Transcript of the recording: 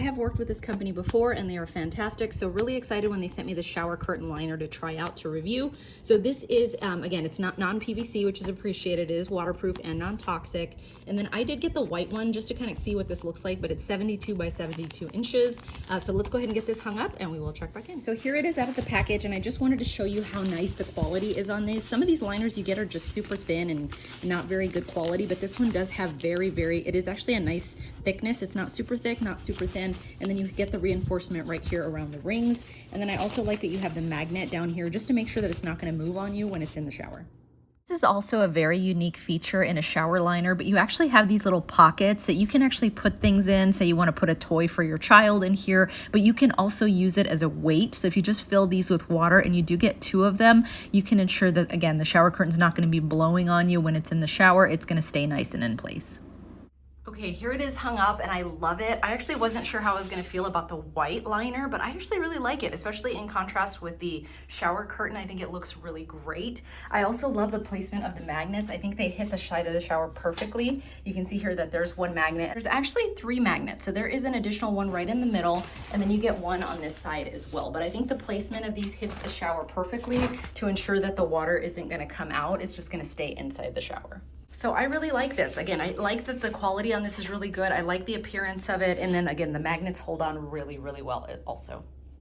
have worked with this company before and they are fantastic. So really excited when they sent me the shower curtain liner to try out to review. So this is, again, it's not non-PVC, which is appreciated. It is waterproof and non-toxic. And then I did get the white one just to kind of see what this looks like, but it's 72 by 72 inches. So let's go ahead and get this hung up and we will check back in. So here it is out of the package, and I just wanted to show you how nice the quality is on these. Some of these liners you get are just super thin and not very good quality, but this one does have it is actually a nice thickness. It's not super thick, not super thin, and then you get the reinforcement right here around the rings. And then I also like that you have the magnet down here just to make sure that it's not going to move on you when it's in the shower. This is also a very unique feature in a shower liner, but you actually have these little pockets that you can actually put things in. Say you want to put a toy for your child in here, but you can also use it as a weight. So if you just fill these with water and you do get 2 of them, you can ensure that, again, the shower curtain's not going to be blowing on you when it's in the shower. It's going to stay nice and in place. Okay, here it is hung up and I love it. I actually wasn't sure how I was gonna feel about the white liner, but I actually really like it, especially in contrast with the shower curtain. I think it looks really great. I also love the placement of the magnets. I think they hit the side of the shower perfectly. You can see here that there's 1 magnet. There's actually 3 magnets, so there is an additional one right in the middle, and then you get 1 on this side as well. But I think the placement of these hits the shower perfectly to ensure that the water isn't gonna come out. It's just gonna stay inside the shower. So I really like this. Again, I like that the quality on this is really good. I like the appearance of it. And then again, the magnets hold on really, really well also.